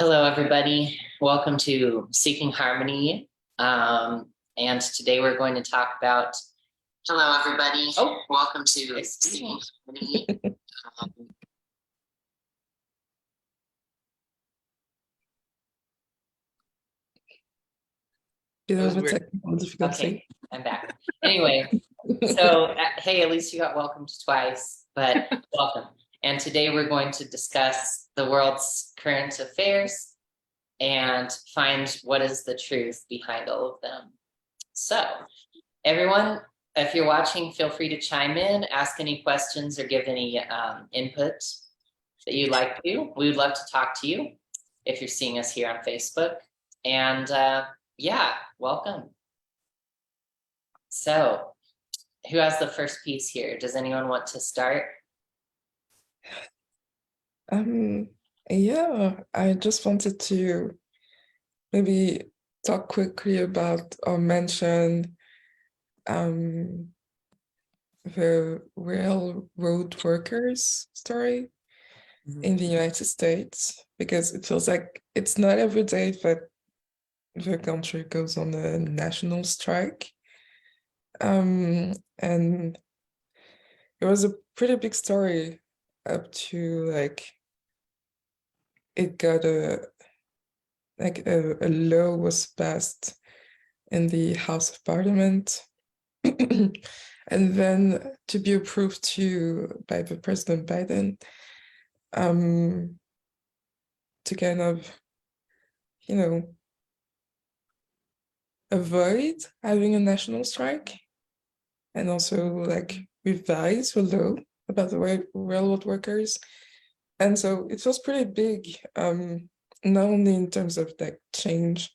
Hello, everybody. Welcome to Seeking Harmony. And today we're going to talk about. Hello, everybody. Oh, welcome to Seeking Harmony. Bit of a technical difficulty. Okay, I'm back. Anyway, so hey, at least you got welcomed twice, but welcome. And today we're going to discuss the world's current affairs and find what is the truth behind all of them. So, everyone, if you're watching, feel free to chime in, ask any questions, or give any input that you'd like to. We would love to talk to you if you're seeing us here on Facebook. And yeah, welcome. So, who has the first piece here? Does anyone want to start? Yeah, I just wanted to maybe talk quickly about or mention the railroad workers story in the United States, because it feels like it's not every day that the country goes on a national strike. And it was a pretty big story up to it got a law was passed in the House of Parliament and then to be approved by the President Biden, to kind of, avoid having a national strike and also revise the law about the railroad workers. And so it was pretty big, not only in terms of change,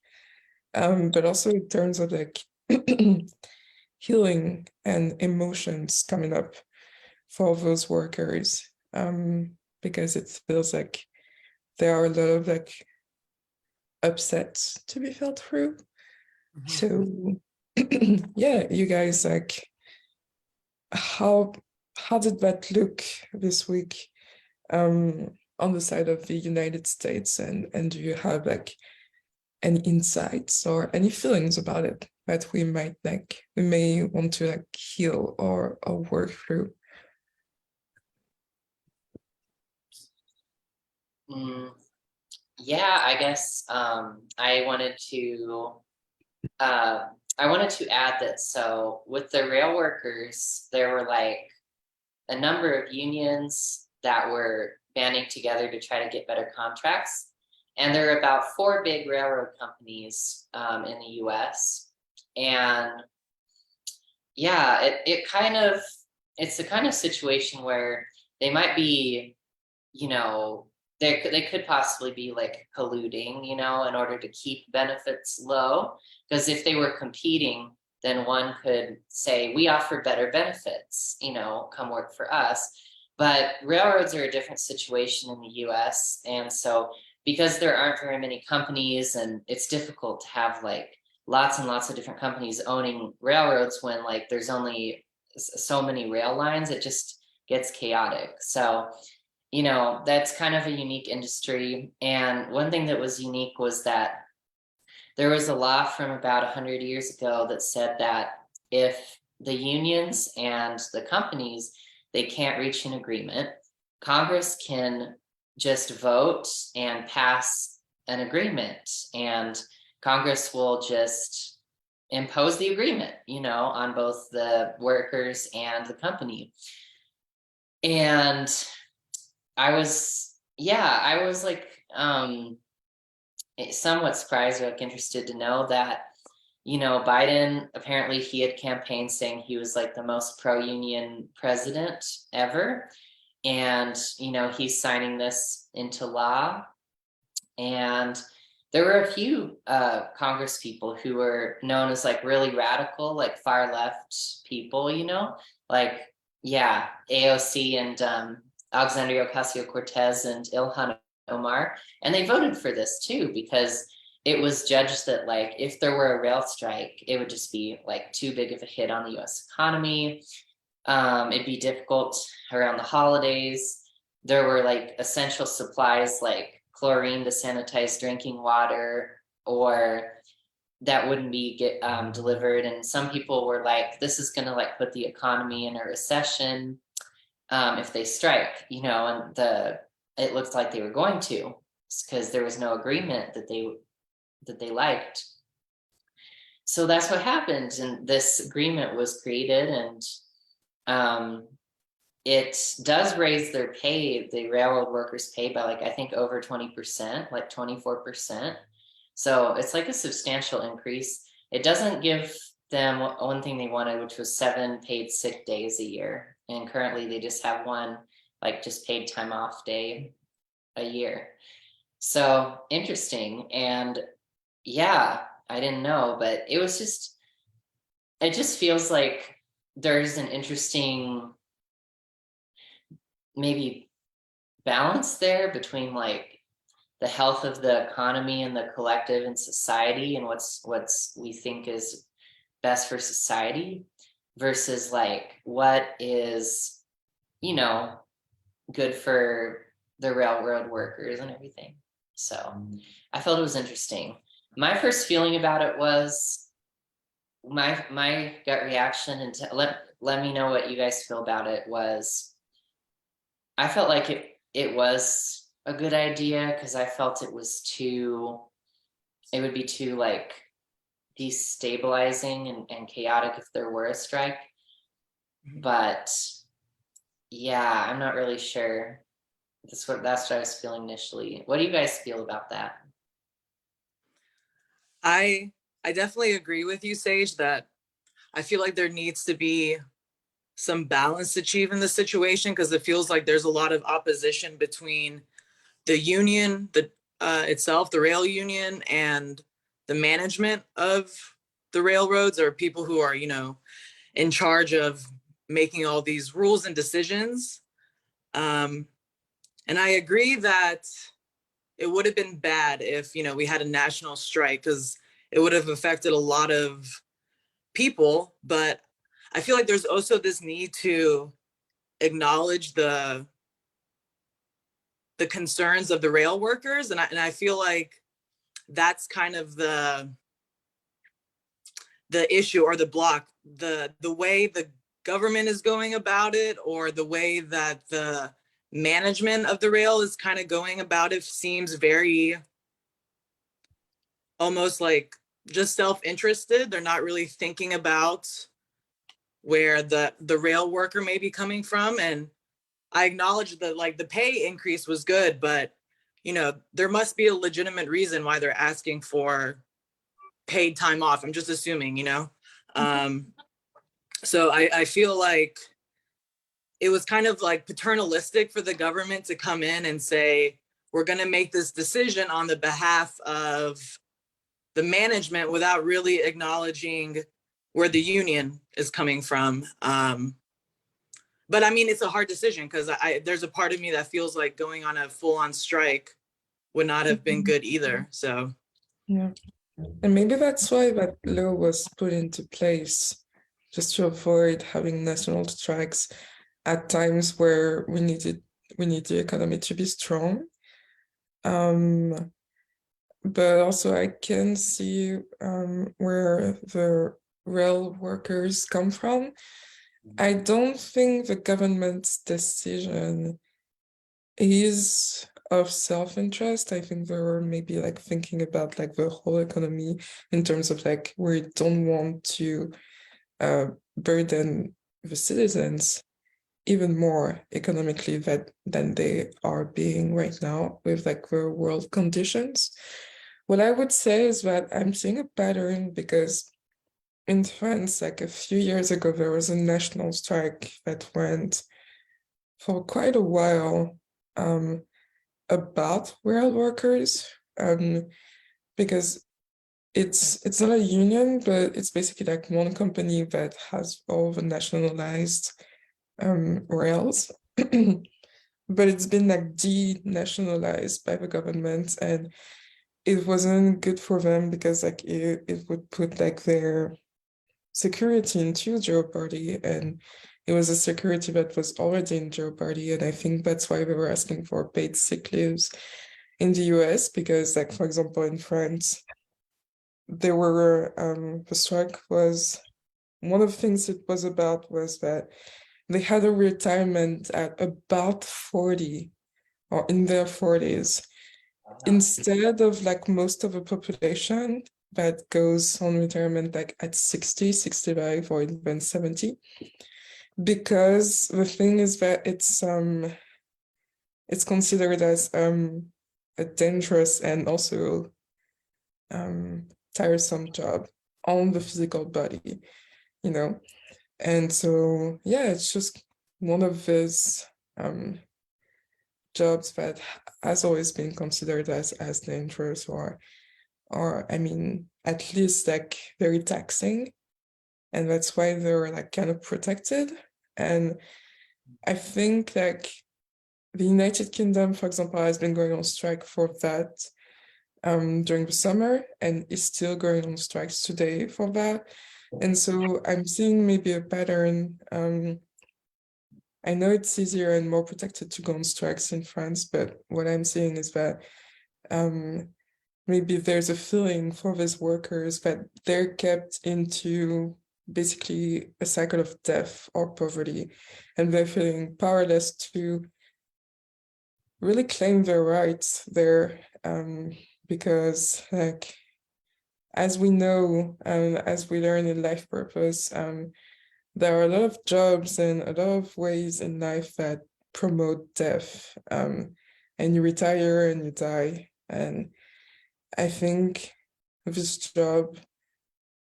but also in terms of healing and emotions coming up for those workers, because it feels like there are a lot of upsets to be felt through. So yeah, you guys, how did that look this week on the side of the United States, and do you have any insights or any feelings about it that we may want to heal or work through? Yeah, I guess I wanted to add that. So with the rail workers, there were a number of unions that were banding together to try to get better contracts. And there are about 4 big railroad companies in the US. And yeah, it's the kind of situation where they might be, they could possibly be colluding, in order to keep benefits low. Because if they were competing, then one could say, we offer better benefits, come work for us. But railroads are a different situation in the US. And so because there aren't very many companies, and it's difficult to have lots and lots of different companies owning railroads when there's only so many rail lines, it just gets chaotic. So that's kind of a unique industry. And one thing that was unique was that there was a law from about 100 years ago that said that if the unions and the companies, they can't reach an agreement, Congress can just vote and pass an agreement, and Congress will just impose the agreement, on both the workers and the company. And I was somewhat surprised or interested to know that, Biden, apparently he had campaigned saying he was the most pro-union president ever. And, he's signing this into law. And there were a few Congress people who were known as really radical, far left people, AOC and Alexandria Ocasio-Cortez and Ilhan Omar. And they voted for this too, because it was judged that if there were a rail strike, it would just be too big of a hit on the US economy. It'd be difficult around the holidays. There were essential supplies chlorine to sanitize drinking water, or that wouldn't be delivered. And some people were like, this is going to like put the economy in a recession if they strike, you know, and it looked like they were going to, because there was no agreement that they liked. So that's what happened, and this agreement was created, and it does raise their pay, the railroad workers' pay, by like I think over 20%, like 24%. So it's like a substantial increase. It doesn't give them one thing they wanted, which was 7 paid sick days a year. And currently they just have one, like just paid time off day a year. So interesting. And yeah, I didn't know, but it just feels like there's an interesting maybe balance there between like the health of the economy and the collective and society, and what's we think is best for society, versus like what is, you know, good for the railroad workers and everything. So I felt it was interesting. My first feeling about it was my gut reaction, and let me know what you guys feel about it, was I felt like it was a good idea, because I felt it would be too like destabilizing and chaotic if there were a strike. But yeah, I'm not really sure. That's what I was feeling initially. What do you guys feel about that? I definitely agree with you, Sage, that I feel like there needs to be some balance achieved in the situation, because it feels like there's a lot of opposition between the union, itself, the rail union, and the management of the railroads, or people who are, you know, in charge of making all these rules and decisions. And I agree that it would have been bad if, you know, we had a national strike, because it would have affected a lot of people. But I feel like there's also this need to acknowledge the concerns of the rail workers, and I feel like that's kind of the issue, or the block, the way the government is going about it, or the way that the management of the rail is kind of going about it, seems very almost like just self-interested. They're not really thinking about where the rail worker may be coming from. And I acknowledge that like the pay increase was good, but you know, there must be a legitimate reason why they're asking for paid time off. I'm just assuming, you know. So I feel like it was kind of like paternalistic for the government to come in and say, we're going to make this decision on the behalf of the management, without really acknowledging where the union is coming from. But I mean, it's a hard decision, because there's a part of me that feels like going on a full-on strike would not have been good either. So Yeah. And maybe that's why that law was put into place, just to avoid having national strikes at times where we need the economy to be strong. But also I can see where the rail workers come from. I don't think the government's decision is of self-interest. I think they were maybe like thinking about like the whole economy, in terms of like, we don't want to burden the citizens even more economically than they are being right now with like the world conditions. What I would say is that I'm seeing a pattern, because in France, like a few years ago, there was a national strike that went for quite a while, about rail workers, because it's not a union, but it's basically like one company that has all the nationalized rails. But it's been like denationalized by the government, and it wasn't good for them, because like it would put like their security into jeopardy, and it was a security that was already in jeopardy. And I think that's why they were asking for paid sick leaves. in the US, because like, for example, in France, there were the strike was one of the things it was about was that they had a retirement at about 40 or in their 40s, instead of like most of the population that goes on retirement like at 60, 65, or even 70. Because the thing is that it's considered as a dangerous and also tiresome job on the physical body, you know. And so yeah, it's just one of these jobs that has always been considered as dangerous, or I mean, at least like very taxing, and that's why they're like kind of protected. And I think like the United Kingdom, for example, has been going on strike for that during the summer, and is still going on strikes today for that. And so I'm seeing maybe a pattern. I know it's easier and more protected to go on strikes in France, but what I'm seeing is that maybe there's a feeling for these workers that they're kept into basically a cycle of death or poverty, and they're feeling powerless to really claim their rights there, because like, as we know, as we learn in life purpose, there are a lot of jobs and a lot of ways in life that promote death, and you retire and you die. And I think this job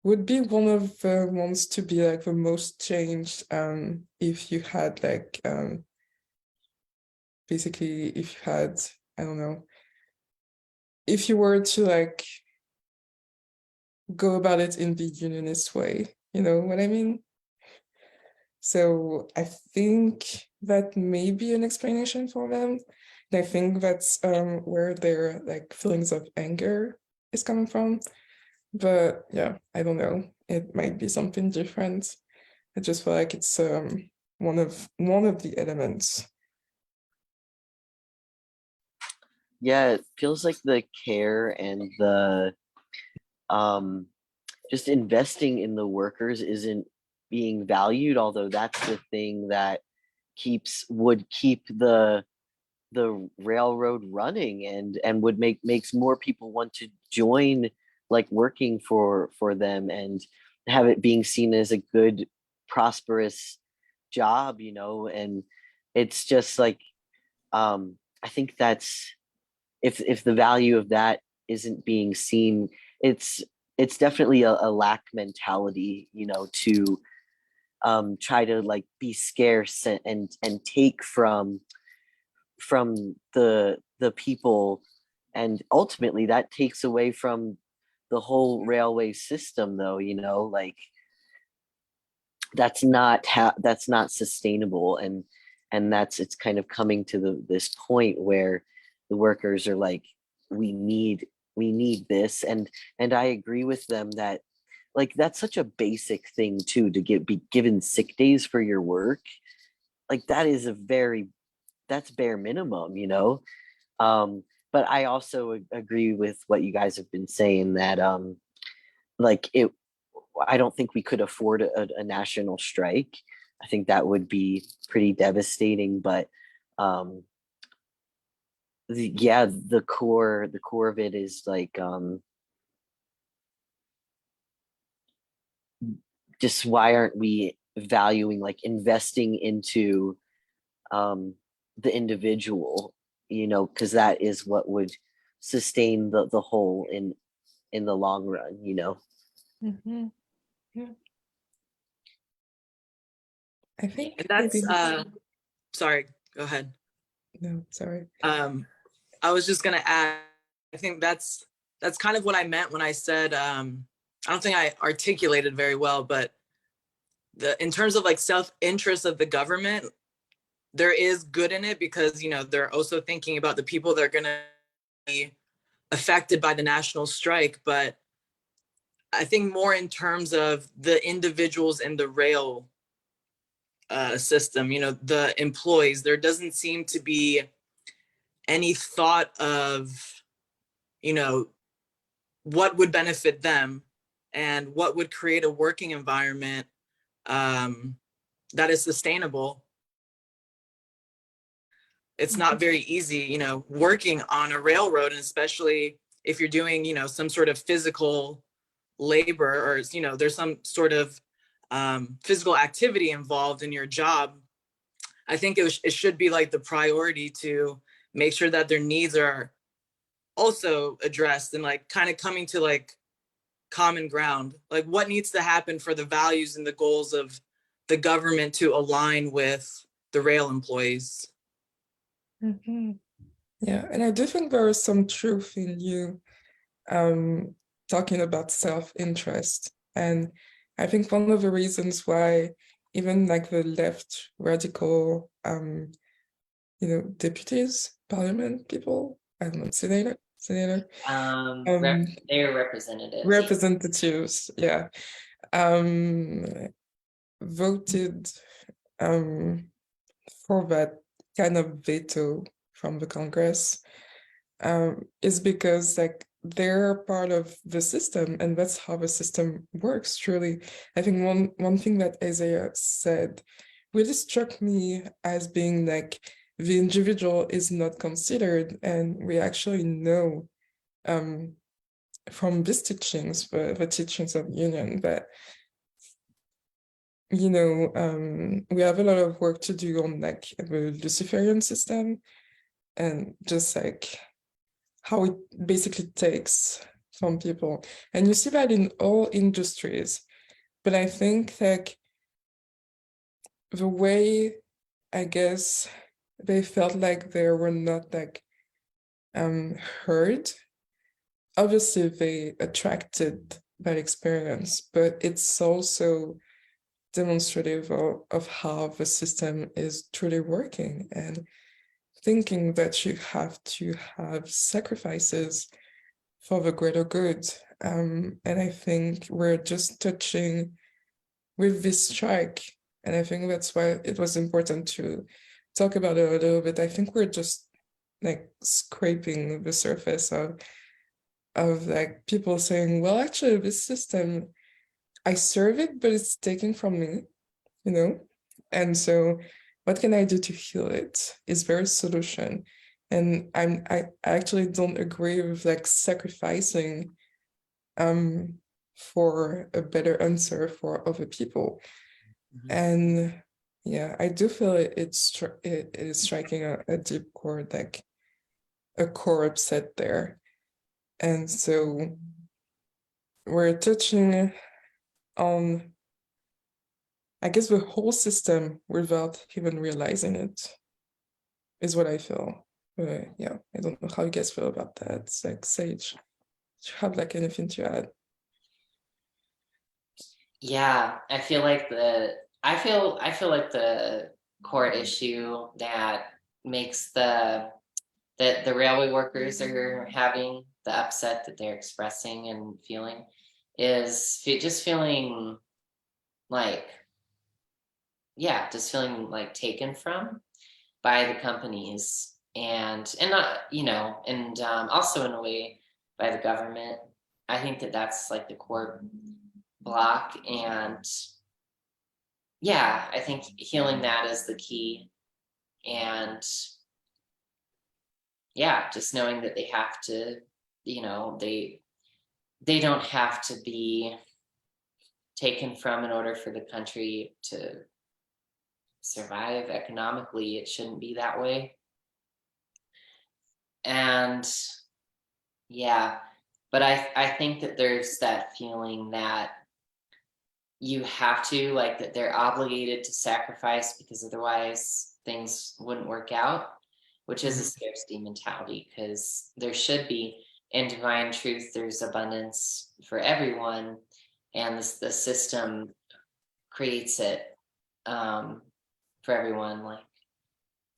would be one of the ones to be like the most changed, if you had like basically if you had, I don't know, if you were to like go about it in the unionist way, you know what I mean? So I think that may be an explanation for them. And I think that's where their like feelings of anger is coming from. But yeah, I don't know. It might be something different. I just feel like it's one of the elements. Yeah, it feels like the care and the just investing in the workers isn't being valued, although that's the thing that would keep the railroad running, and would makes more people want to join, like working for them, and have it being seen as a good, prosperous job, and it's just like, I think that's, if the value of that isn't being seen, it's definitely a lack mentality, to try to like be scarce, and take from the people, and ultimately that takes away from the whole railway system, though, like that's not sustainable, and it's kind of coming to this point where the workers are like, we need this, and I agree with them that, like, that's such a basic thing too, to be given sick days for your work. Like, that's bare minimum, but I also agree with what you guys have been saying, that like, I don't think we could afford a national strike. I think that would be pretty devastating, but the core of it is like, just why aren't we valuing, like, investing into the individual, because that is what would sustain the whole in the long run, Mm-hmm. Yeah. I think And that's maybe sorry, go ahead. no, sorry. I was just gonna add, I think that's kind of what I meant when I said, I don't think I articulated very well, but in terms of like self-interest of the government, there is good in it, because they're also thinking about the people that are gonna be affected by the national strike. But I think more in terms of the individuals in the rail system, the employees, there doesn't seem to be any thought of, you know, what would benefit them and what would create a working environment that is sustainable. It's not very easy, you know, working on a railroad, and especially if you're doing, you know, some sort of physical labor, or, you know, there's some sort of physical activity involved in your job. I think it should be like the priority to make sure that their needs are also addressed, and like kind of coming to like common ground, like what needs to happen for the values and the goals of the government to align with the rail employees. Mhm. Yeah, and I do think there is some truth in you talking about self-interest. And I think one of the reasons why even like the left radical deputies, parliament people, I don't know, senator, They're representatives. representatives, yeah, voted for that kind of veto from the Congress, is because like they're part of the system, and that's how the system works. Truly, I think one thing that Isaiah said really struck me as being like the individual is not considered, and we actually know from these teachings, the teachings of union, that we have a lot of work to do on like the Luciferian system, and just like how it basically takes from people. And you see that in all industries. But I think like the way, I guess, they felt like they were not like heard, obviously they attracted that experience, but it's also demonstrative of how the system is truly working, and thinking that you have to have sacrifices for the greater good. And I think we're just touching with this strike, and I think that's why it was important to talk about it a little bit. I think we're just like scraping the surface of like people saying, well, actually this system, I serve it, but it's taken from me, and so what can I do to heal it? Is there a solution? And I actually don't agree with like sacrificing for a better answer for other people. And yeah, I do feel it is striking a deep chord, like a core upset there. And so we're touching on, I guess, the whole system without even realizing it, is what I feel. Yeah, I don't know how you guys feel about that. It's like, Sage, do you have like anything to add? Yeah, I feel like the core issue that makes that the railway workers are having, the upset that they're expressing and feeling, is just feeling like, yeah, just feeling like taken from by the companies, and not, and also in a way by the government. I think that that's like the core block, and yeah, I think healing that is the key. And yeah, just knowing that they have to, they don't have to be taken from in order for the country to survive economically. It shouldn't be that way. And yeah, but I think that there's that feeling that you have to, like, that they're obligated to sacrifice because otherwise things wouldn't work out, which is a scarcity mentality, because there should be, in divine truth, there's abundance for everyone, and the system creates it for everyone, like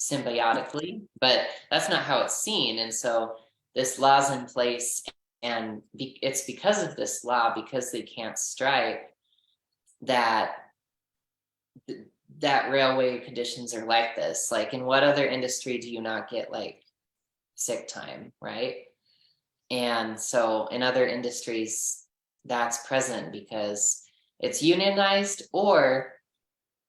symbiotically, but that's not how it's seen. And so this law's in place, and it's because of this law, because they can't strike, that that railway conditions are like this. Like, in what other industry do you not get like sick time, right? And so in other industries, that's present because it's unionized or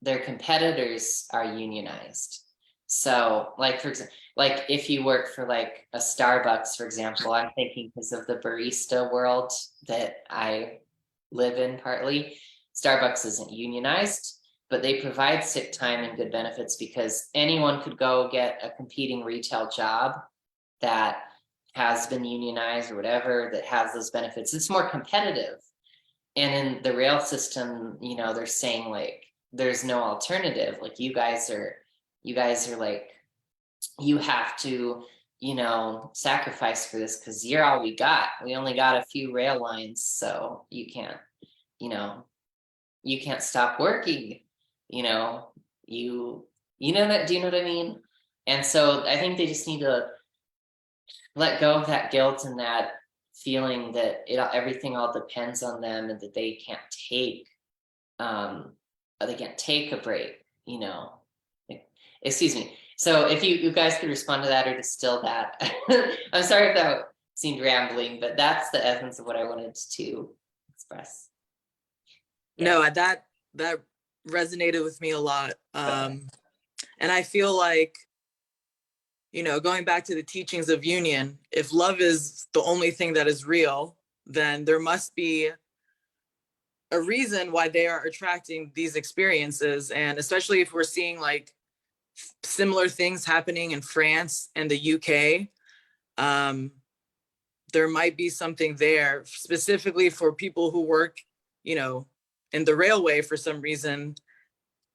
their competitors are unionized. So like, for example, like if you work for like a Starbucks, for example, I'm thinking because of the barista world that I live in partly, Starbucks isn't unionized, but they provide sick time and good benefits because anyone could go get a competing retail job that has been unionized or whatever that has those benefits. It's more competitive. And in the rail system, you know, they're saying like there's no alternative. Like you guys are like, you have to, you know, sacrifice for this because you're all we got. We only got a few rail lines, so you can't, you know, you can't stop working, you know, you know that, do you know what I mean? And so I think they just need to let go of that guilt and that feeling that everything all depends on them and that um they can't take a break, you know. Excuse me. So if you guys could respond to that or distill that. I'm sorry if that seemed rambling, but that's the essence of what I wanted to express. No, that resonated with me a lot. And I feel like, you know, going back to the teachings of union, if love is the only thing that is real, then there must be a reason why they are attracting these experiences. And especially if we're seeing like similar things happening in France and the UK, there might be something there specifically for people who work, you know, in the railway for some reason,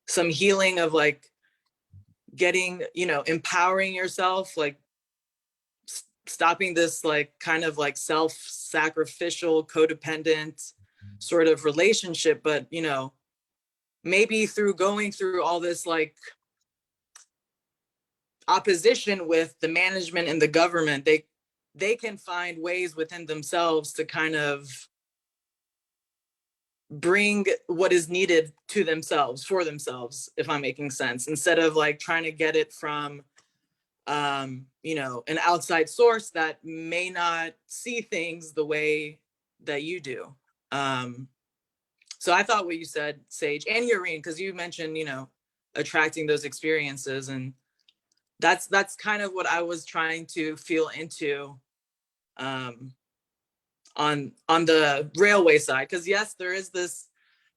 some healing of like getting, you know, empowering yourself, like stopping this like kind of like self-sacrificial, codependent sort of relationship. But, you know, maybe through going through all this like opposition with the management and the government, they can find ways within themselves to kind of bring what is needed to themselves for themselves, if I'm making sense, instead of like trying to get it from you know, an outside source that may not see things the way that you do. So I thought what you said, Sage, and Yureen, because you mentioned, you know, attracting those experiences, and that's kind of what I was trying to feel into on the railway side. Because yes, there is this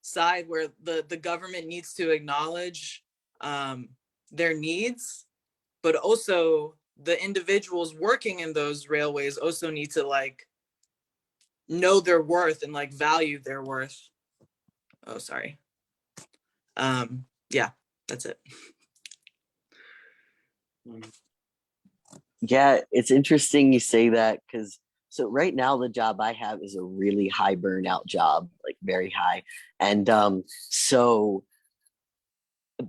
side where the government needs to acknowledge their needs, but also the individuals working in those railways also need to like know their worth and like value their worth. Oh, sorry. Yeah, that's it. Yeah, it's interesting you say that because so right now the job I have is a really high burnout job, like very high. And so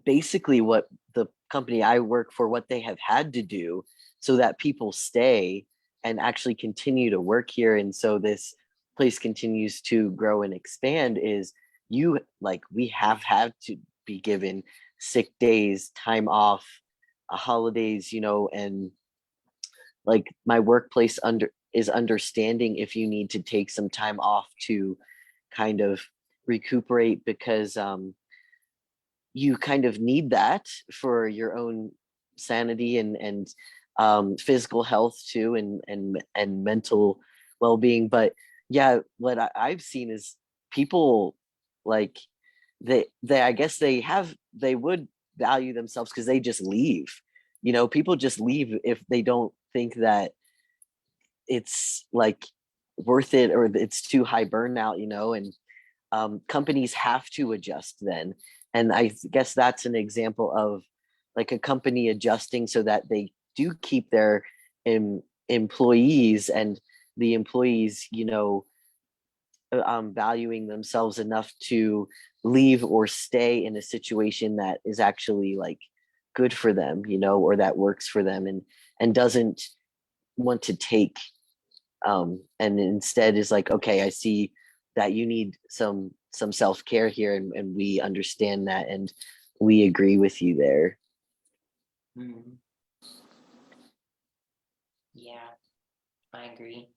basically what the company I work for, what they have had to do so that people stay and actually continue to work here, and so this place continues to grow and expand, is you like we have had to be given sick days, time off, holidays, you know, and like my workplace is understanding if you need to take some time off to kind of recuperate because you kind of need that for your own sanity and physical health too and mental well-being. But yeah, what I've seen is people like they I guess they would value themselves because they just leave. You know, people just leave if they don't think that it's like worth it or it's too high burnout, you know, and companies have to adjust then. And I guess that's an example of like a company adjusting so that they do keep their employees and the employees, you know, valuing themselves enough to leave or stay in a situation that is actually like good for them, you know, or that works for them and doesn't want to take and instead is like, okay, I see that you need some self-care here and we understand that and we agree with you there. Mm. Yeah, I agree.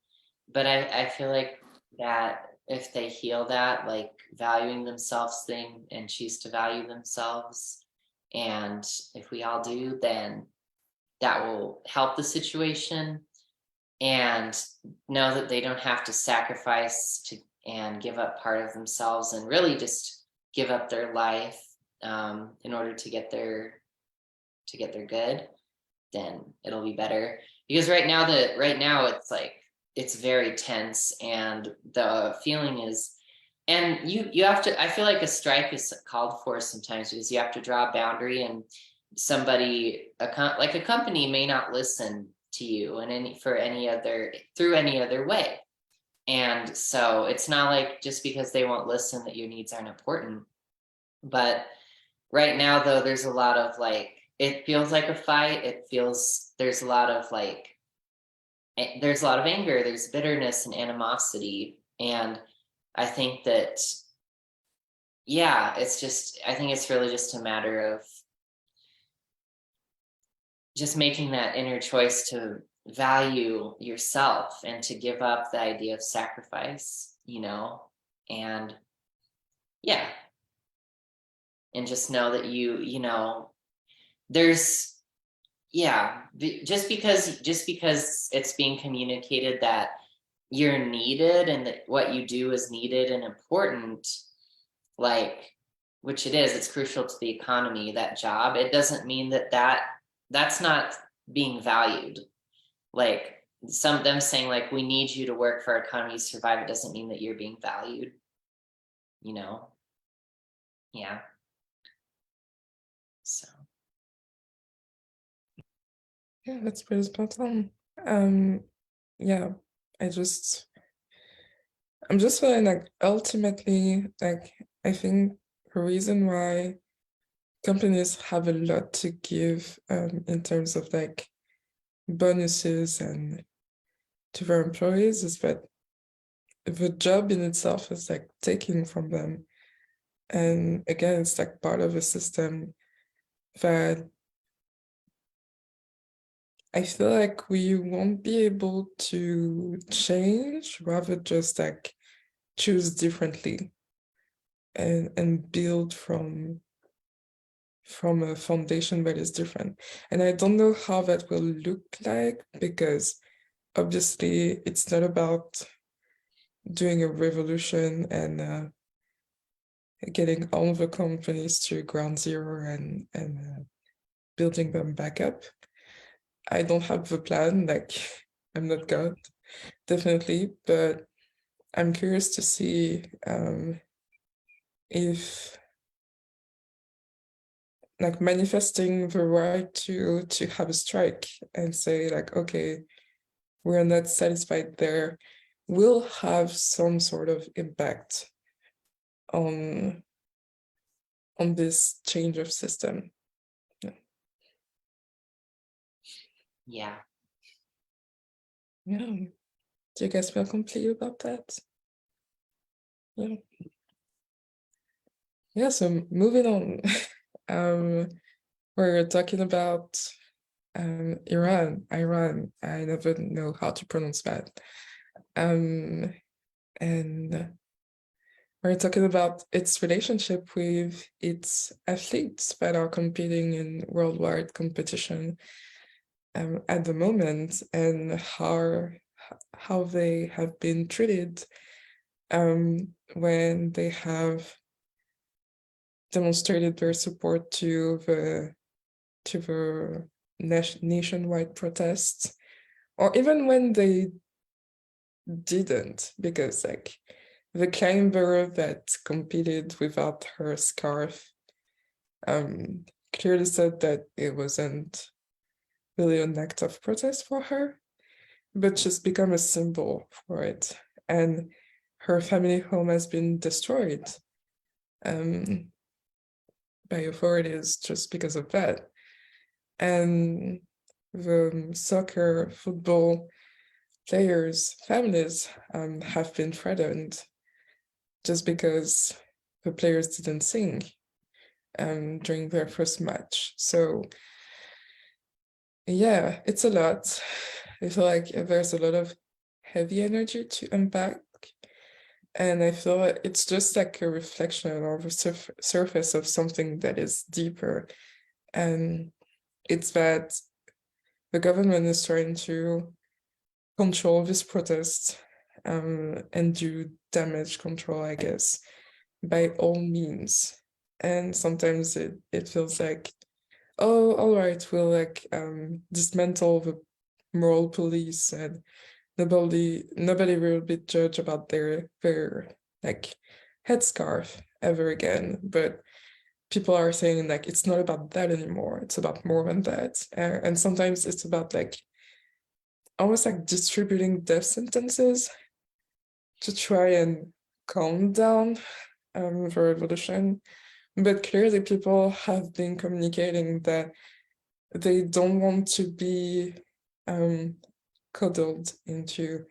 But I feel like that if they heal that, like valuing themselves thing and choose to value themselves, and if we all do, then that will help the situation, and know that they don't have to sacrifice to and give up part of themselves and really just give up their life in order to get their good, then it'll be better. Because right now it's like it's very tense, and the feeling is, and you have to, I feel like a strike is called for sometimes because you have to draw a boundary, and somebody like a company may not listen to you and through any other way. And so it's not like just because they won't listen that your needs aren't important. But right now though, there's a lot of like, it feels like a fight. It feels there's a lot of like there's a lot of anger, there's bitterness and animosity. And I think that, yeah, I think it's really just a matter of just making that inner choice to value yourself and to give up the idea of sacrifice, and yeah, and just know that there's, yeah, just because it's being communicated that you're needed and that what you do is needed and important, like, which it is, it's crucial to the economy, that job, it doesn't mean that's not being valued. Like them saying like, we need you to work for our economy to survive, it doesn't mean that you're being valued, yeah. So Yeah, that's pretty spot on. Yeah, I'm just feeling like ultimately, like I think the reason why companies have a lot to give in terms of like bonuses and to their employees is that the job in itself is like taking from them. And again, it's like part of a system that I feel like we won't be able to change, rather just like choose differently and build from a foundation that is different. And I don't know how that will look like, because obviously it's not about doing a revolution and getting all the companies to ground zero and building them back up. I don't have the plan, like I'm not God, definitely, but I'm curious to see if like manifesting the right to have a strike and say like, okay, we're not satisfied there, will have some sort of impact on this change of system. yeah. Yeah. Do you guys feel complete about that? Yeah. Yeah, so moving on. We're talking about Iran. I never know how to pronounce that. And we're talking about its relationship with its athletes that are competing in worldwide competition at the moment, and how they have been treated when they have demonstrated their support to the nationwide protests, or even when they didn't, because like the climber that competed without her scarf clearly said that it wasn't really an act of protest for her, but just become a symbol for it. And her family home has been destroyed by authorities just because of that. And the soccer, football players' families have been threatened just because the players didn't sing during their first match. So yeah, it's a lot. I feel like there's a lot of heavy energy to unpack. And I feel it's just like a reflection on the surface of something that is deeper. And it's that the government is trying to control this protest and do damage control, I guess, by all means. And sometimes it feels like, oh, all right, we'll like dismantle the moral police and nobody will be judged about their like headscarf ever again. But people are saying like it's not about that anymore. It's about more than that. And sometimes it's about like almost like distributing death sentences to try and calm down the revolution. But clearly people have been communicating that they don't want to be coddled into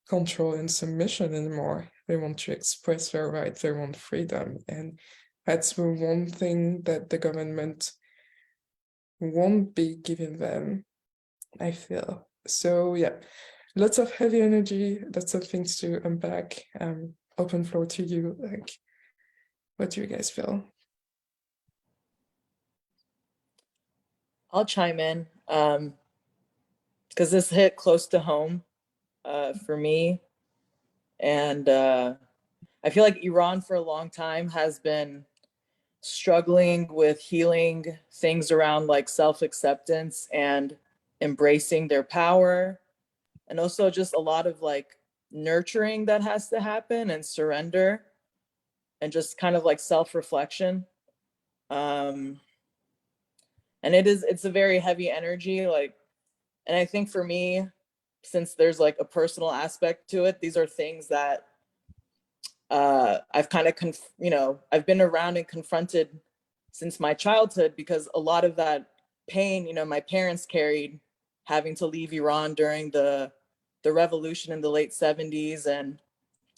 control and submission anymore. They want to express their rights, they want freedom. And that's the one thing that the government won't be giving them, I feel. So yeah, lots of heavy energy, lots of things to unpack. Open floor to you. Like, what do you guys feel? I'll chime in because this hit close to home for me. And I feel like Iran for a long time has been struggling with healing things around like self-acceptance and embracing their power. And also just a lot of like nurturing that has to happen and surrender and just kind of like self-reflection. And it's a very heavy energy, like, and I think for me, since there's like a personal aspect to it, these are things that I've kind of I've been around and confronted since my childhood, because a lot of that pain, my parents carried, having to leave Iran during the revolution in the late 70s, and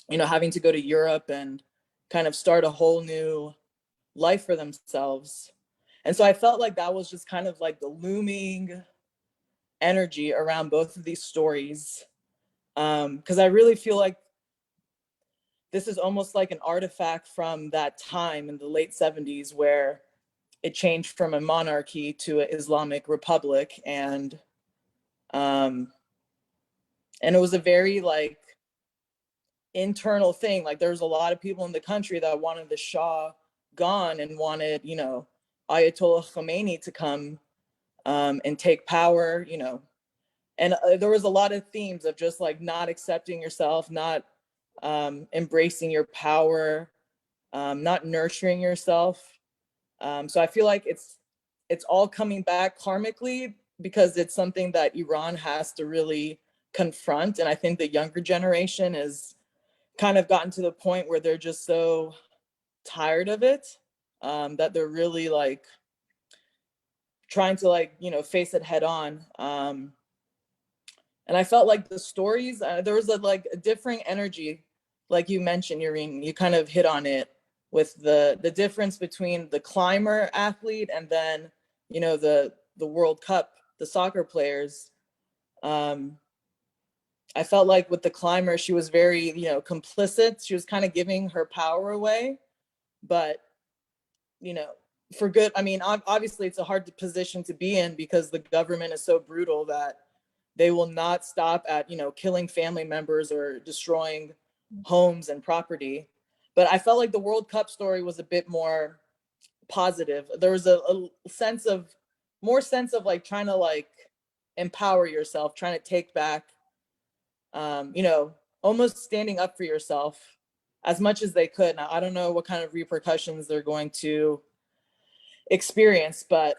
having to go to Europe and kind of start a whole new life for themselves. And so I felt like that was just kind of like the looming energy around both of these stories, because I really feel like this is almost like an artifact from that time in the late 70s where it changed from a monarchy to an Islamic republic. And it was a very like internal thing. Like there's a lot of people in the country that wanted the Shah gone and wanted, Ayatollah Khomeini to come and take power, and there was a lot of themes of just like not accepting yourself, not embracing your power, not nurturing yourself. So I feel like it's all coming back karmically, because it's something that Iran has to really confront. And I think the younger generation is kind of gotten to the point where they're just so tired of it, that they're really like trying to like, face it head on. And I felt like the stories, there was a differing energy, like you mentioned, Yurine, you kind of hit on it, with the difference between the climber athlete and then, the World Cup, the soccer players. I felt like with the climber, she was very, complicit. She was kind of giving her power away, but, for good. I mean, obviously it's a hard position to be in, because the government is so brutal that they will not stop at, killing family members or destroying homes and property. But I felt like the World Cup story was a bit more positive. There was a sense of like trying to like empower yourself, trying to take back, almost standing up for yourself as much as they could. Now, I don't know what kind of repercussions they're going to experience, but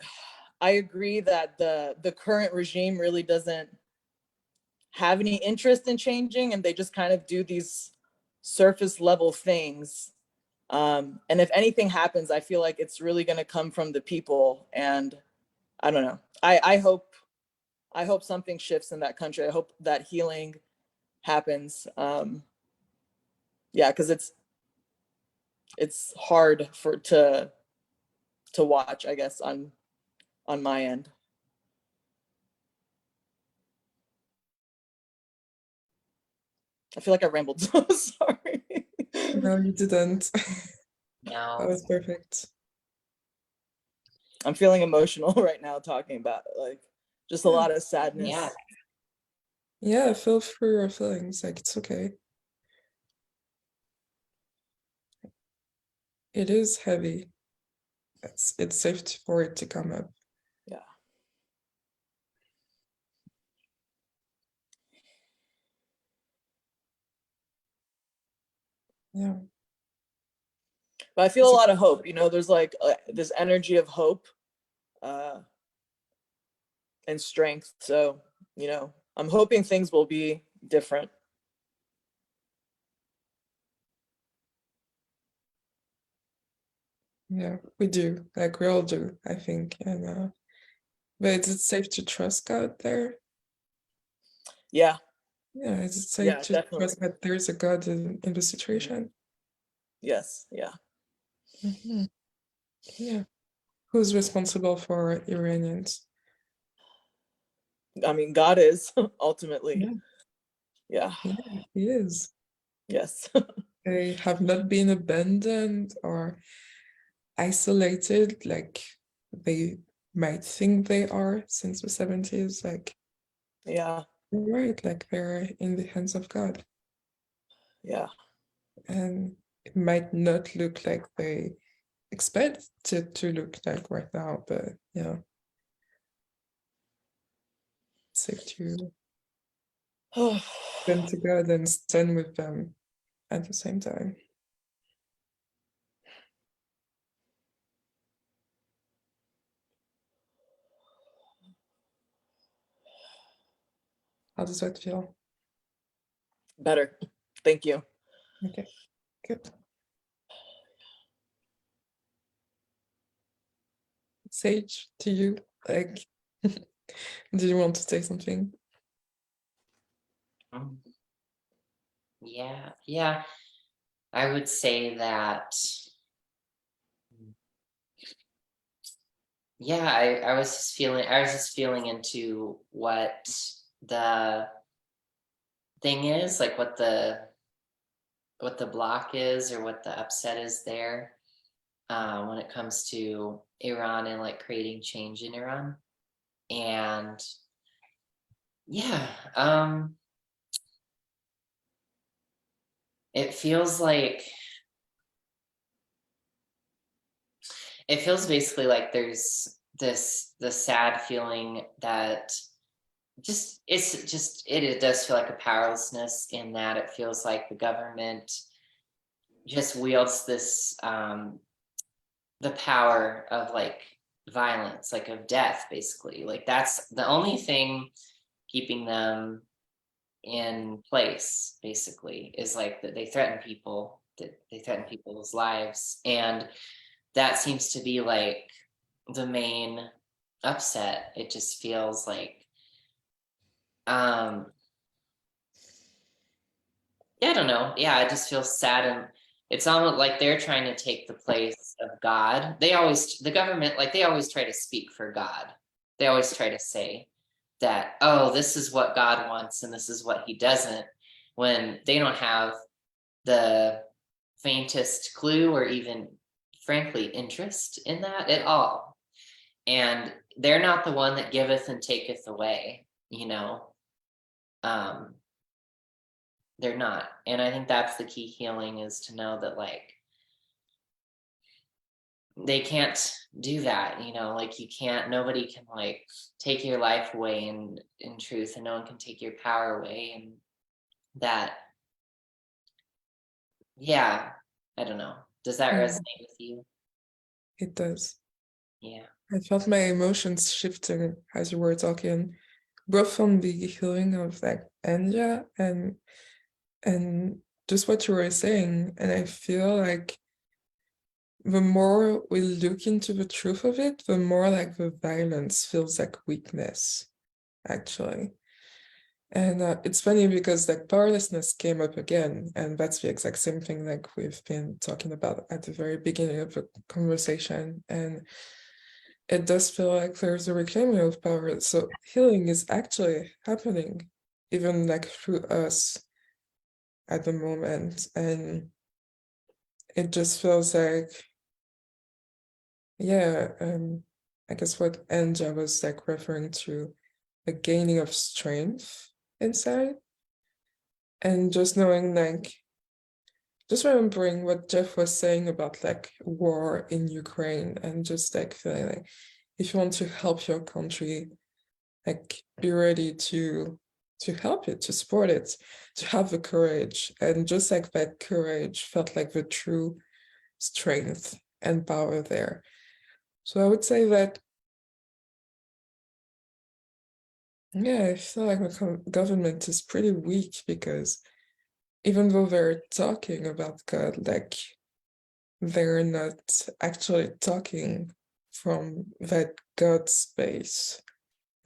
I agree that the current regime really doesn't have any interest in changing, and they just kind of do these surface level things. And if anything happens, I feel like it's really going to come from the people. And I don't know. I hope something shifts in that country. I hope that healing happens. Yeah, because it's hard to watch, I guess, on my end. I feel like I rambled. So sorry. No, you didn't. That No, was perfect. I'm feeling emotional right now talking about it, like just a lot of sadness. yeah, Yeah, feel through your feelings. Like, it's okay. It is heavy. It's safe for it to come up. Yeah. Yeah. But I feel a lot of hope, you know, there's like this energy of hope and strength. So, you know, I'm hoping things will be different. Yeah, we do. Like, we all do, I think. And but is it safe to trust God there? Yeah. Yeah, is it safe Yeah, to definitely. trust that there's a God in the situation? Yes. Yeah. Mhm. Yeah. Who's responsible for Iranians? I mean, God is ultimately. Yeah, Yeah. yeah, he is. Yes. They have not been abandoned or isolated like they might think they are since the 70s. Like, Yeah. you're right, like they're in the hands of God. Yeah. And it might not look like they expect it to look like right now, but yeah, it's safe to turn to God and stand with them at the same time. How does that feel? Better. Thank you. Okay, good. Sage, to you, like, do you want to say something? yeah. I would say that, yeah, I was just feeling into what the thing is, like what the block is or what the upset is there, when it comes to Iran and like creating change in Iran. And yeah, it feels like it feels basically like there's the sad feeling that it does feel like a powerlessness in that it feels like the government just wields this the power of like violence, like of death, basically. Like that's the only thing keeping them in place, basically, is like that they threaten people's lives. And that seems to be like the main upset. It just feels like yeah, I don't know. Yeah, I just feel sad, and it's almost like they're trying to take the place of God. The government, like they always try to speak for God. They always try to say that, oh, this is what God wants and this is what he doesn't, when they don't have the faintest clue or even frankly interest in that at all. And they're not the one that giveth and taketh away, you know. Um, they're not. And I think that's the key healing, is to know that like they can't do that, you know, like you can't, nobody can like take your life away in truth, and no one can take your power away. And that, yeah, I don't know. Does that Yeah, resonate with you? it does. Yeah. I felt my emotions shifting as you were talking, both from the healing of like Anja and just what you were saying. And I feel like the more we look into the truth of it, the more like the violence feels like weakness, actually. And it's funny because like powerlessness came up again, and that's the exact same thing like we've been talking about at the very beginning of the conversation. And it does feel like there's a reclaiming of power. So healing is actually happening, even like through us. at the moment, and it just feels like, yeah, I guess what Anja was like referring to, a gaining of strength inside, and just knowing like, just remembering what Jeff was saying about like war in Ukraine, and just like feeling like if you want to help your country, like be ready to help it, to support it, to have the courage. And just like that courage felt like the true strength and power there. So I would say that, yeah, I feel like the government is pretty weak, because even though they're talking about God, like they're not actually talking from that God space.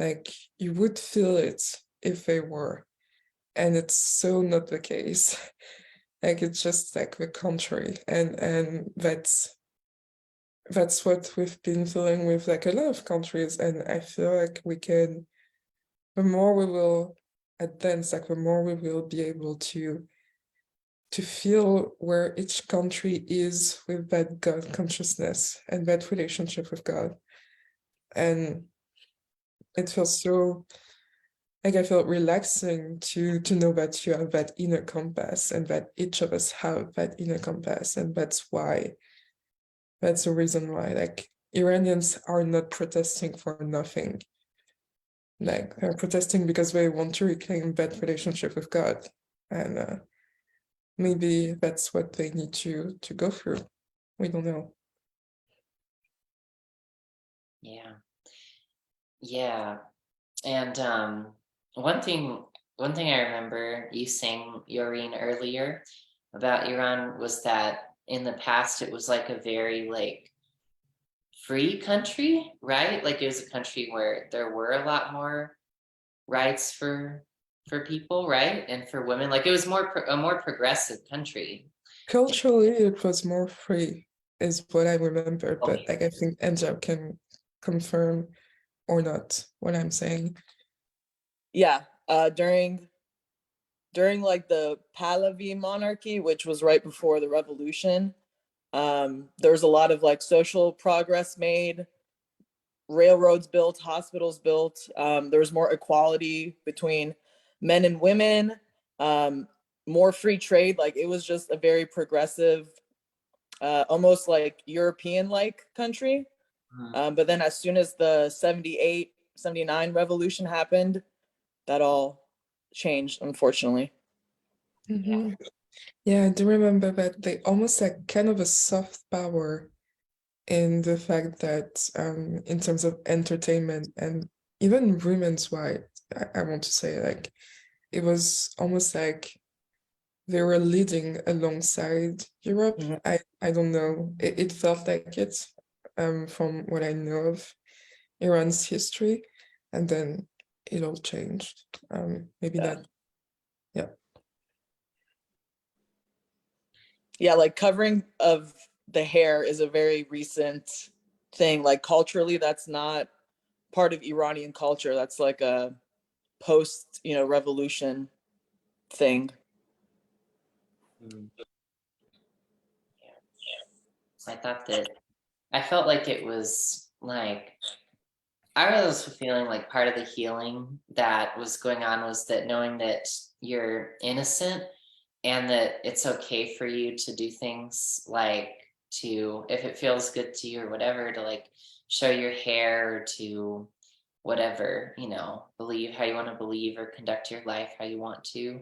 Like you would feel it if they were, and it's so not the case. Like it's just like the contrary, and that's what we've been feeling with like a lot of countries, and I feel like we can, the more we will advance, like the more we will be able to feel where each country is with that God consciousness and that relationship with God. And it feels so, like I felt relaxing to know that you have that inner compass, and that each of us have that inner compass. And that's the reason why like Iranians are not protesting for nothing. Like they're protesting because they want to reclaim that relationship with God. And maybe that's what they need to go through. We don't know. Yeah. Yeah. And one thing I remember you saying, Yoreen, earlier about Iran was that in the past it was like a very like free country, right? Like it was a country where there were a lot more rights for people, right? And for women. Like it was a more progressive country. Culturally, it was more free, is what I remember. But Okay. like I think Enja can confirm or not what I'm saying. Yeah, during like the Pahlavi monarchy, which was right before the revolution, there was a lot of like social progress made, railroads built, hospitals built. There was more equality between men and women, more free trade. Like it was just a very progressive, almost like European like country. Mhm. But then as soon as the 78, 79 revolution happened, that all changed, unfortunately. Mm-hmm. Yeah, I do remember that they almost like kind of a soft power in the fact that in terms of entertainment and even women's right, I want to say like it was almost like they were leading alongside Europe. Mhm. I don't know. It felt like it from what I know of Iran's history, and then it all changed. Maybe Yeah. that, yeah. Yeah, like covering of the hair is a very recent thing. Like culturally, that's not part of Iranian culture. That's like a post, revolution thing. Mm. So I thought that I felt like it was like I was feeling like part of the healing that was going on was that knowing that you're innocent and that it's okay for you to do things like to, if it feels good to you or whatever, to like show your hair or to whatever, believe how you want to believe or conduct your life how you want to.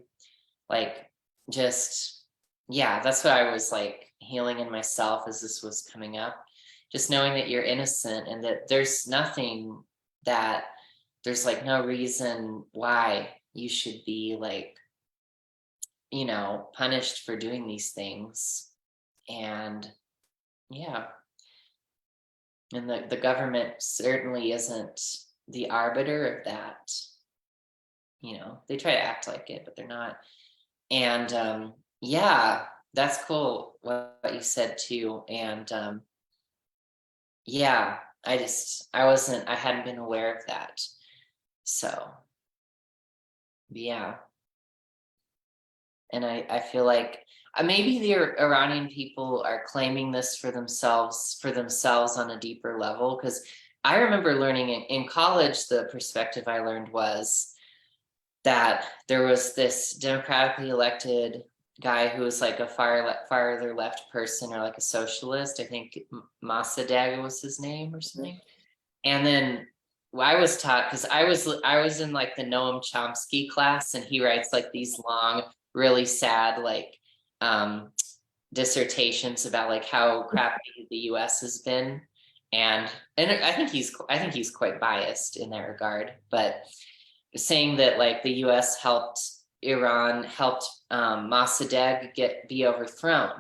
Like, just, yeah, that's what I was like healing in myself as this was coming up. Just knowing that you're innocent and that that there's like no reason why you should be like, punished for doing these things. And yeah, and the government certainly isn't the arbiter of that. They try to act like it, but they're not. And yeah, that's cool what you said too. And yeah, I hadn't been aware of that. So yeah. And I feel like maybe the Iranian people are claiming this for themselves on a deeper level. Because I remember learning in college, the perspective I learned was that there was this democratically elected guy who was like a farther left person, or like a socialist. I think Mossadegh was his name or something. And then I was taught, because I was in like the Noam Chomsky class, and he writes like these long, really sad like dissertations about like how crappy the US has been. And I think he's quite biased in that regard, but saying that like the US helped Mossadegh be overthrown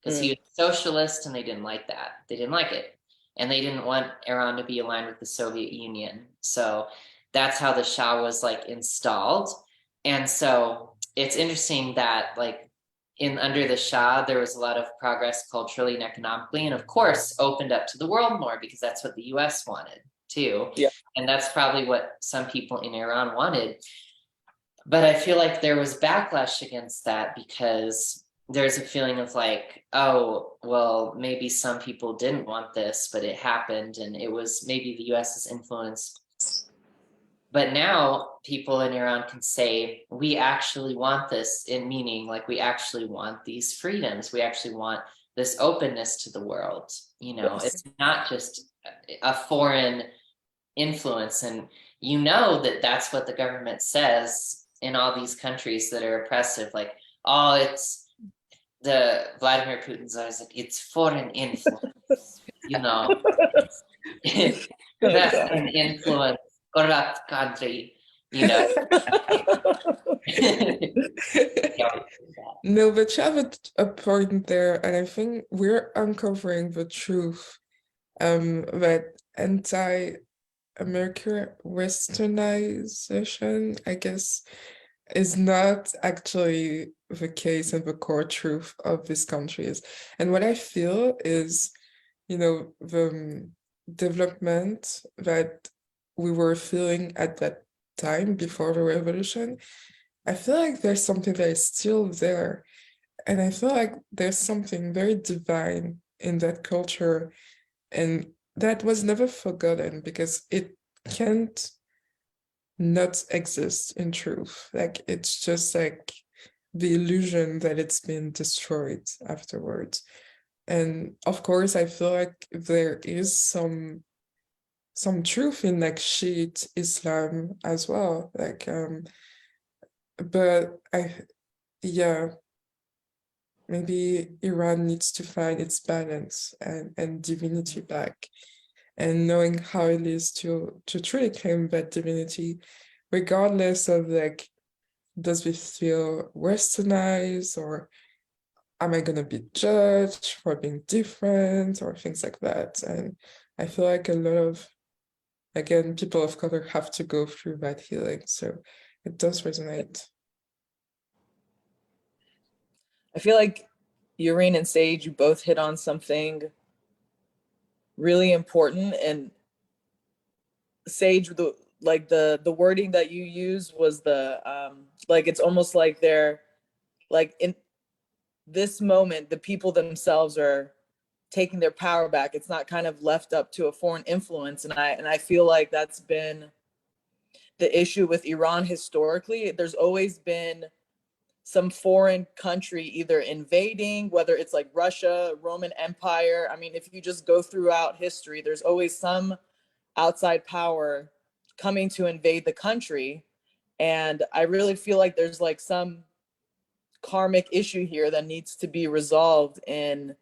because he was socialist, and they didn't like that. They didn't like it. And they didn't want Iran to be aligned with the Soviet Union. So that's how the Shah was like installed. And so it's interesting that like under the Shah, there was a lot of progress culturally and economically, and of course opened up to the world more, because that's what the US wanted too. Yeah. And that's probably what some people in Iran wanted. But I feel like there was backlash against that, because there's a feeling of like, oh, well, maybe some people didn't want this, but it happened, and it was maybe the US's influence. But now people in Iran can say, we actually want this, in meaning like we actually want these freedoms. We actually want this openness to the world. You know, Yes. It's not just a foreign influence. And you know that that's what the government says in all these countries that are oppressive. Like, oh, it's the Vladimir Putin's always like, it's foreign influence. You know, that's an influence, corrupt country. You know. No, but you have a point there, and I think we're uncovering the truth that anti-American westernization, I guess, is not actually the case and the core truth of these countries. And what I feel is, the development that we were feeling at that time before the revolution, I feel like there's something that is still there. And I feel like there's something very divine in that culture. And that was never forgotten, because it can't not exist in truth. Like, it's just like the illusion that it's been destroyed afterwards. And of course, I feel like there is some truth in like Shiite Islam as well. Like, but maybe Iran needs to find its balance and divinity back, and knowing how it is to truly claim that divinity, regardless of like, does it feel westernized, or am I gonna be judged for being different, or things like that. And I feel like a lot of, again, people of color have to go through that healing. So it does resonate. I feel like Urine and Sage, you both hit on something really important. And Sage, the wording that you use was like, it's almost like they're like, in this moment, the people themselves are taking their power back. It's not kind of left up to a foreign influence. And I feel like that's been the issue with Iran historically. There's always been some foreign country either invading, whether it's like Russia, Roman Empire. I mean, if you just go throughout history, there's always some outside power coming to invade the country. And I really feel like there's like some karmic issue here that needs to be resolved in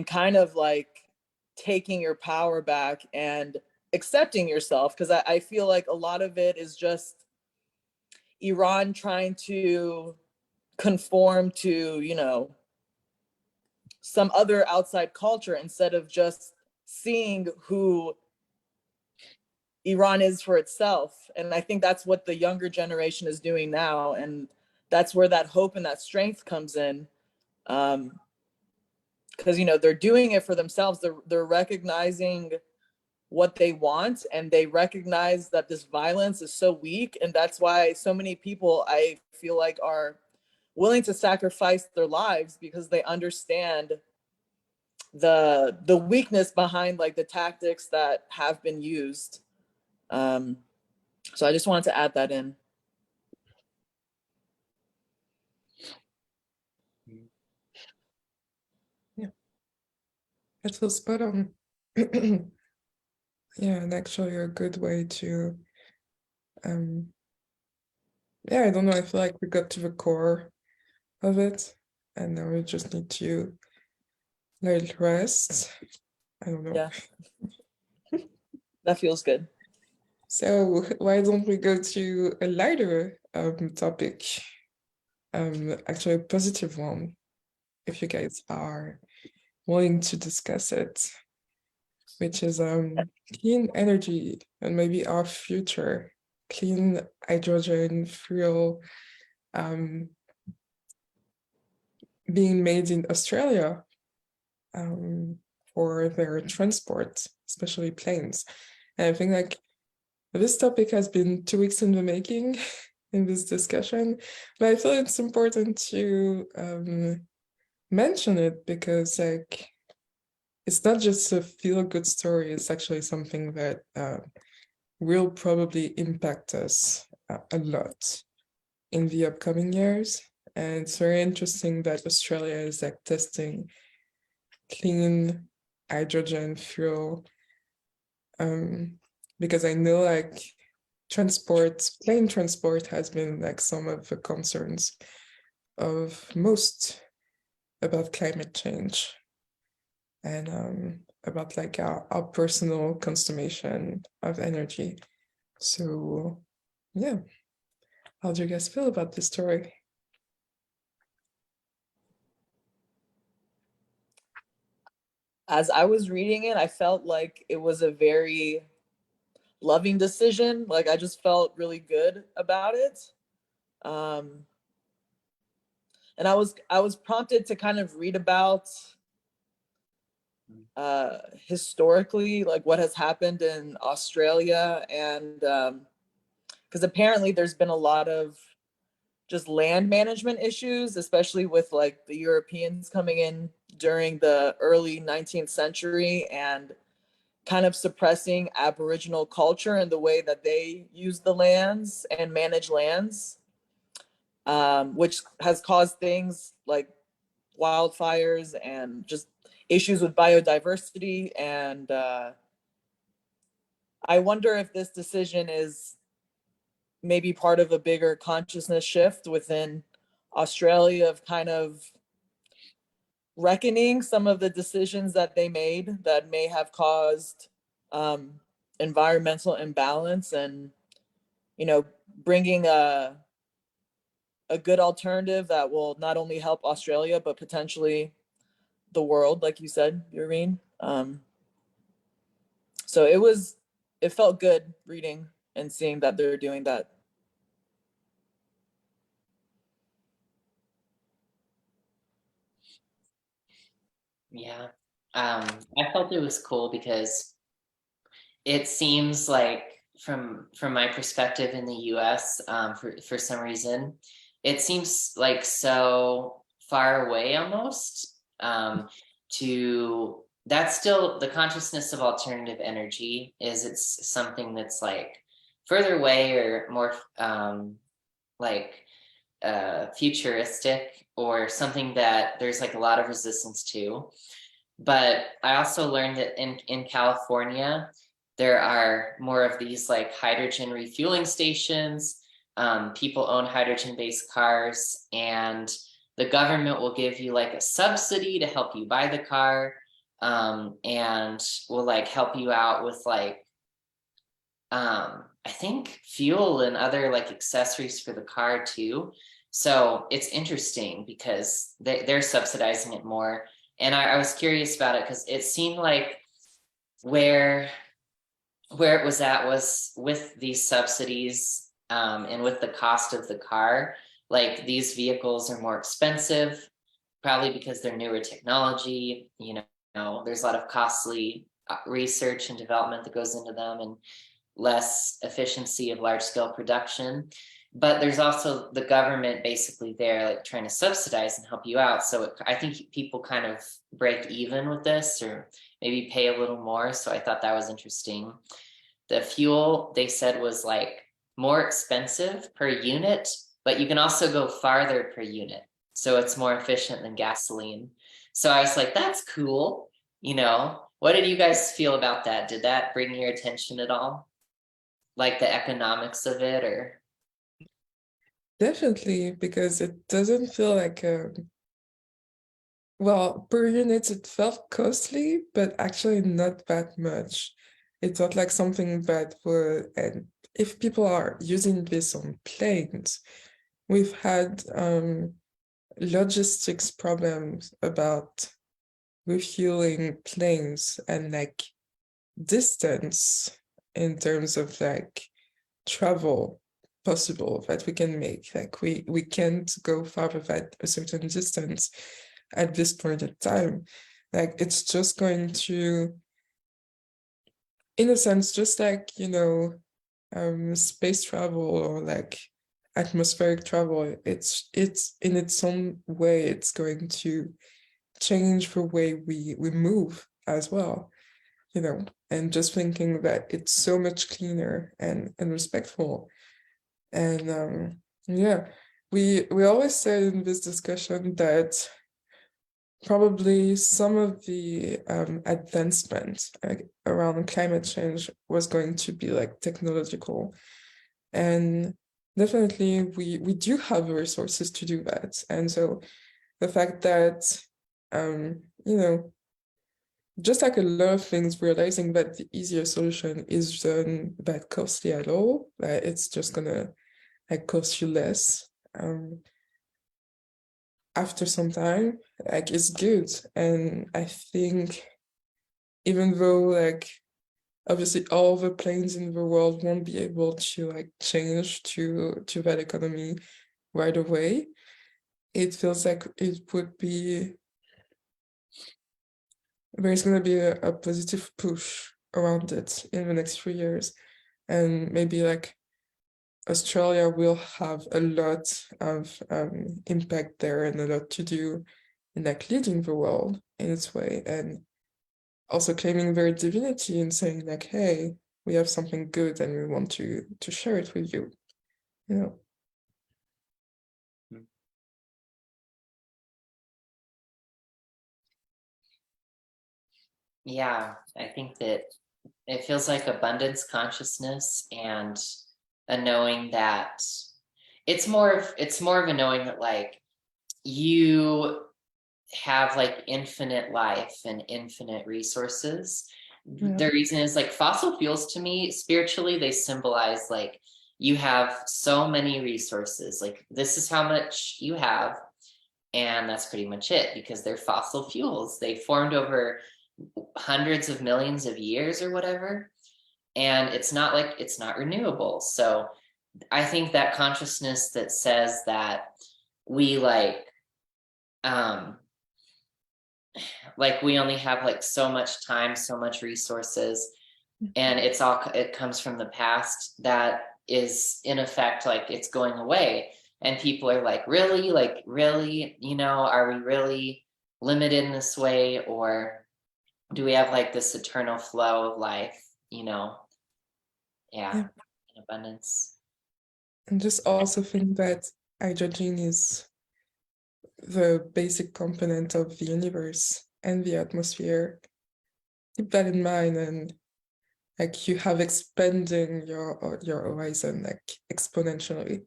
kind of like taking your power back and accepting yourself. Because I feel like a lot of it is just Iran trying to conform to, some other outside culture, instead of just seeing who Iran is for itself. And I think that's what the younger generation is doing now. And that's where that hope and that strength comes in. Because, they're doing it for themselves. They're recognizing what they want, and they recognize that this violence is so weak. And that's why so many people, I feel like, are willing to sacrifice their lives because they understand the weakness behind like the tactics that have been used. So I just wanted to add that in. Yeah, that's so spot on. Yeah, and actually a good way to yeah, I don't know, I feel like we got to the core of it, and now we just need to let it rest. I don't know. Yeah, that feels good. So why don't we go to a lighter topic? Actually a positive one, if you guys are willing to discuss it, which is clean energy and maybe our future, clean hydrogen fuel being made in Australia for their transport, especially planes. And I think like this topic has been 2 weeks in the making in this discussion, but I feel it's important to mention it because like it's not just a feel-good story, it's actually something that will probably impact us a lot in the upcoming years. And it's very interesting that Australia is like testing clean hydrogen fuel because I know like plane transport has been like some of the concerns of most about climate change and about like our personal consumption of energy. So yeah, how do you guys feel about this story? As I was reading it, I felt like it was a very loving decision. Like I just felt really good about it. And I was prompted to kind of read about historically like what has happened in Australia, and because apparently there's been a lot of just land management issues, especially with like the Europeans coming in during the early 19th century and kind of suppressing Aboriginal culture and the way that they use the lands and manage lands, which has caused things like wildfires and just issues with biodiversity. And I wonder if this decision is maybe part of a bigger consciousness shift within Australia of kind of reckoning some of the decisions that they made that may have caused environmental imbalance, and bringing a good alternative that will not only help Australia but potentially the world, like you said, Yureen. So it felt good reading and seeing that they're doing that. Yeah. I felt it was cool because it seems like from my perspective in the US, for some reason, it seems like so far away almost to that's still the consciousness of alternative energy is it's something that's like further away or more like futuristic or something that there's like a lot of resistance to. But I also learned that in California, there are more of these like hydrogen refueling stations. People own hydrogen-based cars, and the government will give you like a subsidy to help you buy the car, and will like help you out with like I think fuel and other like accessories for the car too. So it's interesting because they're subsidizing it more. And I was curious about it because it seemed like where it was at was with these subsidies and with the cost of the car, like these vehicles are more expensive, probably because they're newer technology, there's a lot of costly research and development that goes into them and less efficiency of large scale production. but there's also the government basically there like trying to subsidize and help you out. So I think people kind of break even with this or maybe pay a little more. So I thought that was interesting. The fuel they said was like more expensive per unit, but you can also go farther per unit. So it's more efficient than gasoline. So I was like, that's cool. You know, what did you guys feel about that? Did that bring your attention at all? Like the economics of it or? Definitely, because it doesn't feel like well, per unit it felt costly, but actually not that much. It felt like something that would, and if people are using this on planes, we've had logistics problems about refueling planes and like distance in terms of like travel possible that we can make. Like we can't go farther than a certain distance at this point in time. Like it's just going to, in a sense, just like, you know, space travel or like atmospheric travel, it's in its own way, it's going to change the way we move as well, you know, and just thinking that it's so much cleaner and respectful. And yeah, we always said in this discussion that probably some of the advancement around climate change was going to be like technological, and definitely we do have the resources to do that. And so the fact that you know, just like a lot of things, realizing that the easier solution isn't that costly at all, that it's just gonna like cost you less after some time, like it's good. And I think even though like obviously all the planes in the world won't be able to like change to that economy right away, it feels like it would be, there's going to be a positive push around it in the next few years. And maybe like Australia will have a lot of impact there and a lot to do in like leading the world in its way, and also claiming their divinity and saying like, hey, we have something good and we want to share it with you, you know. Yeah, I think that it feels like abundance consciousness and a knowing that it's more of a knowing that like you have like infinite life and infinite resources. Yeah. The reason is like fossil fuels to me spiritually they symbolize like you have so many resources, like this is how much you have, and that's pretty much it because they're fossil fuels. They formed over hundreds of millions of years or whatever, and it's not renewable. So I think that consciousness that says that we um like we only have like so much time, so much resources, and it comes from the past, that is in effect like it's going away. And people are like, really, you know, are we really limited in this way, or do we have like this eternal flow of life, you know? Yeah, Yeah. in abundance. And just also think that hydrogen is the basic component of the universe and the atmosphere. Keep that in mind, and like you have expanding your horizon like exponentially.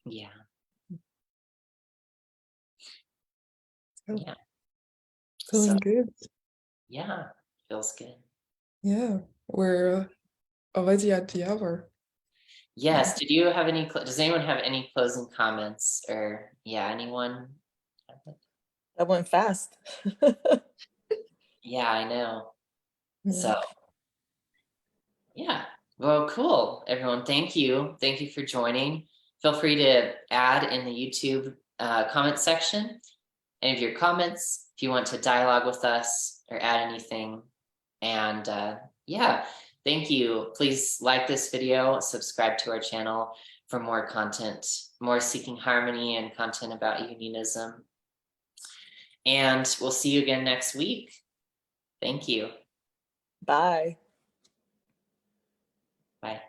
Yeah. So Yeah. feeling So good. yeah, feels good. Yeah, we're already at the hour. Yes. Did you have any? Does anyone have any closing comments, or yeah, anyone? That went fast. Yeah, I know. Yeah. So yeah, well, cool. Everyone, thank you. Thank you for joining. Feel free to add in the YouTube comment section any of your comments if you want to dialogue with us or add anything. And yeah, Thank you. Please like this video, subscribe to our channel for more content, more seeking harmony and content about unionism. And we'll see you again next week. Thank you. Bye. Bye.